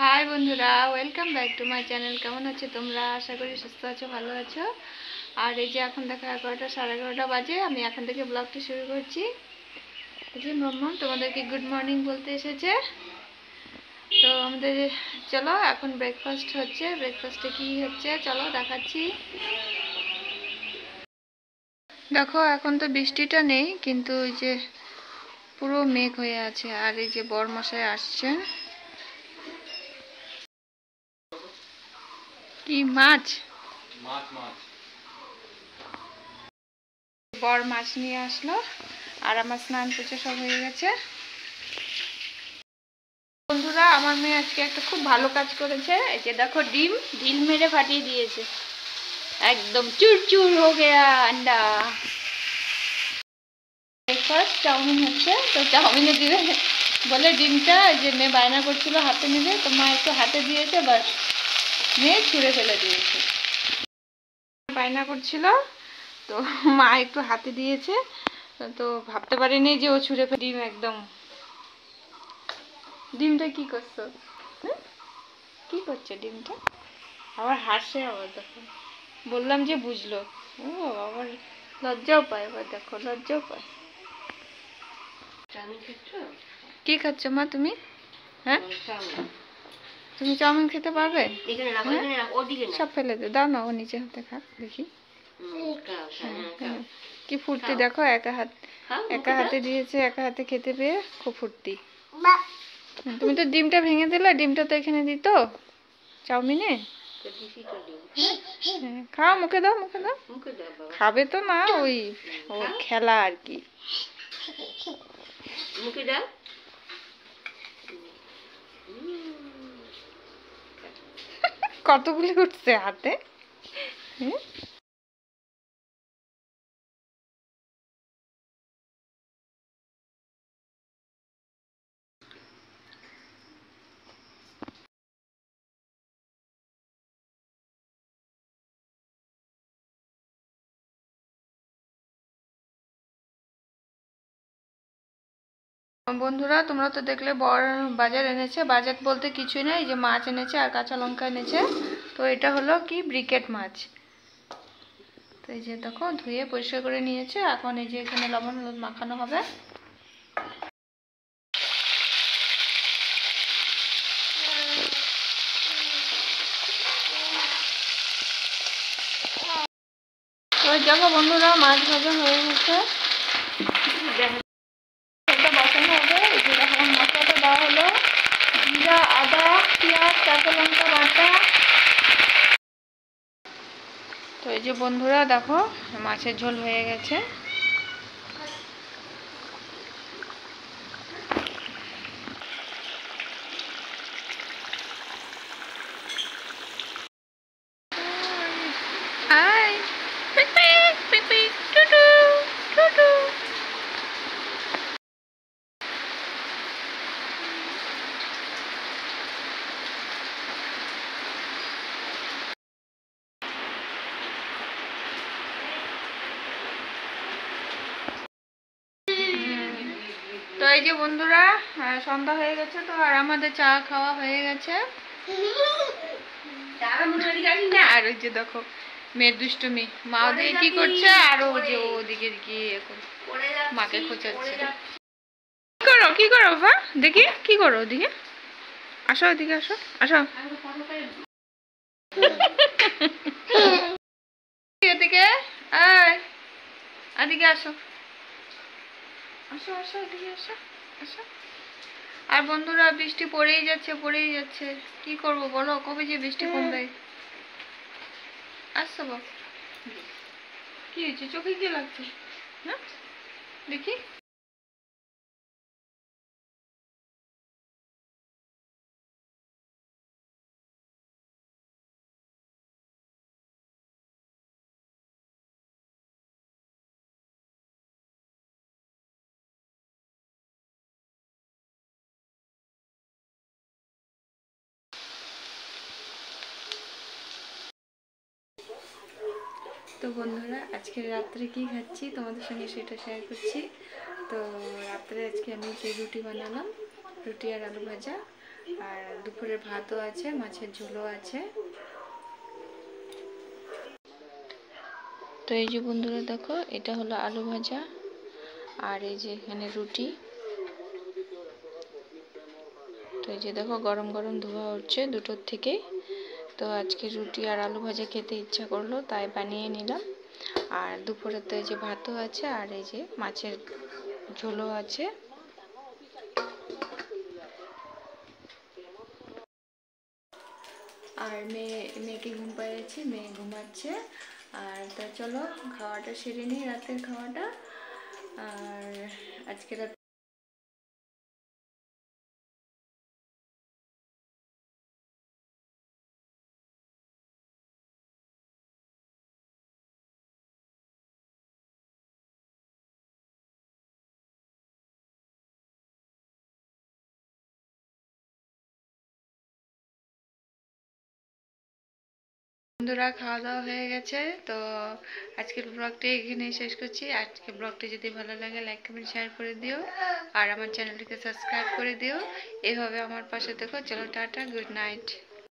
High বন্ধুরা, welcome back to my channel. কেমন আছো তোমরা? আশা করি সুস্থ আছো, ভালো আছো। আর এই যে এখন দেখো 11টা, 11:30 বাজে। আমি এখন থেকে ব্লগটি শুরু করছি। এই যে মাম্মা তোমাদেরকে গুড মর্নিং বলতে এসেছে। তো আমাদের চলো এখন ব্রেকফাস্ট হচ্ছে। ব্রেকফাস্টে কি হচ্ছে চলো দেখাচ্ছি। দেখো এখন তো বৃষ্টিটা নেই, কিন্তু ওই যে পুরো মেঘ হয়ে আছে। আর এই যে বরমশাই আসছেন। কি মাছ? বর মাছ নিয়ে আসলো। আর আমার স্নান পুজো সব হয়ে গেছে। বন্ধুরা, আমার মেয়ে আজকে একটা খুব ভালো কাজ করেছে। এই যে দেখো, ডিম মেরে ফাটিয়ে দিয়েছে। একদম চুরচুর হো গেয়া আন্ডা। ব্রেকফাস্ট চাউমিন হচ্ছে, তো চাউমিনে দিবে বলে ডিমটা যে মেয়ে বায়না করছিল হাতে নিবে, তো মা একটু হাতে দিয়েছে, বাস মেয়ে ছুঁড়ে ফেলে দিয়েছে। বায়না করছিল, তো মা একটু হাতে দিয়েছে, তো ভাবতে পারিনি যে ও ছুঁড়ে ফেলে ডিম একদম। ডিমটা কি করছো? কি করছে ডিমটা? আবার হাসে, আবার দেখো বললাম যে বুঝলো। ও আবার লজ্জাও পায়, আবার দেখো লজ্জাও পায়। কি খাচ্ছ মা তুমি? হ্যাঁ, তুমি চাউমিন খেতে পারবে? সব ফেলে দে, দাও না, ও নিচে হাতে খাক দেখি। কি ফুর্তি দেখো, একা হাতে দিয়েছে, একা হাতে খেতে পেয়ে খুব ফুর্তি। তুমি তো ডিমটা ভেঙে দিলে, ডিমটা তো এখানে দিত চাউমিনে। খাও, মুখে দাও, মুখে দাও। খাবে তো না, ওই ওর খেলা আর কি। মুখে দাও। কতগুলি উঠছে হাতে। বন্ধুরা, তোমরা তো দেখলে বর বাজার এনেছে। বাজার বলতে কিছুই নেই, যে মাছ এনেছে আর কাঁচা লঙ্কা এনেছে। তো এটা হলো কি ব্রিকেট মাছ। তো এই যে দেখো ধুয়ে পরিষ্কার করে নিয়েছে। এখন এই যে এখানে লবণ হলুদ মাখানো হবে। তো দেখো বন্ধুরা, মাছ ভাজা হয়ে গেছে। এটা বসানো হবে। এই যে দেখো মশলাটা দেওয়া হলো জিরা, আদা, পেঁয়াজ, কাঁচা লঙ্কা বাটা। তো এই যে বন্ধুরা দেখো, মাছের ঝোল হয়ে গেছে। হাই, পিক পিক পিক, টুটু টুটু। তো এই যে বন্ধুরা, সন্ধ্যা হয়ে গেছে তো, আর আমাদের চা খাওয়া হয়ে গেছে। আর ওই যে দেখো মেয়ের দুষ্টুমি, মা ওদিকে কি করছে, আর ও যে ওদিকে গিয়ে এখন মাকে খোঁচাচ্ছে। কি করো বাবা? দেখি কি করো ওদিকে। আসো ওদিকে, আসো আসো এদিকে। এদিকে আসো, আসো আসো এদিকে আসো, আসো। আর বন্ধুরা, বৃষ্টি পড়েই যাচ্ছে, পড়েই যাচ্ছে। কি করব বলো, কবে যে বৃষ্টি কমবে? আসছো বাবা, কি হয়েছে? চোখে কি লাগছে? হ্যাঁ দেখি। তো বন্ধুরা, আজকে রাত্রে কি খাচ্ছি তোমাদের সঙ্গে সেটা শেয়ার করছি। তো রাত্রে আজকে আমি যে রুটি বানালাম, রুটি আর আলু ভাজা। আর দুপুরের ভাতও আছে, মাছের ঝোলও আছে। তো এই যে বন্ধুরা দেখো, এটা হলো আলু ভাজা, আর এই যে এখানে রুটি। তো এই যে দেখো গরম গরম ধোয়া উঠছে দুটোর থেকে। তো আজকে রুটি আর আলু ভাজা খেতে ইচ্ছা করলো, তাই বানিয়ে নিলাম। আর দুপুরে তো এই যে ভাতও আছে, আর এই যে মাছের ঝোলও আছে। আর মেয়েকে ঘুম পাড়িয়েছি, মেয়ে ঘুমাচ্ছে। আর তো চলো খাওয়াটা সেরে নিই, রাতের খাওয়াটা। আর আজকে রাত বন্ধুরা খাওয়া দাওয়া হয়ে গেছে। তো আজকের ব্লগটি এখানেই শেষ করছি। আজকের ব্লগটি যদি ভালো লাগে লাইক কমেন্ট শেয়ার করে দিও, আর আমার চ্যানেলটিকে সাবস্ক্রাইব করে দিও। এভাবে আমার পাশে দেখো। চলো টাটা, গুড নাইট।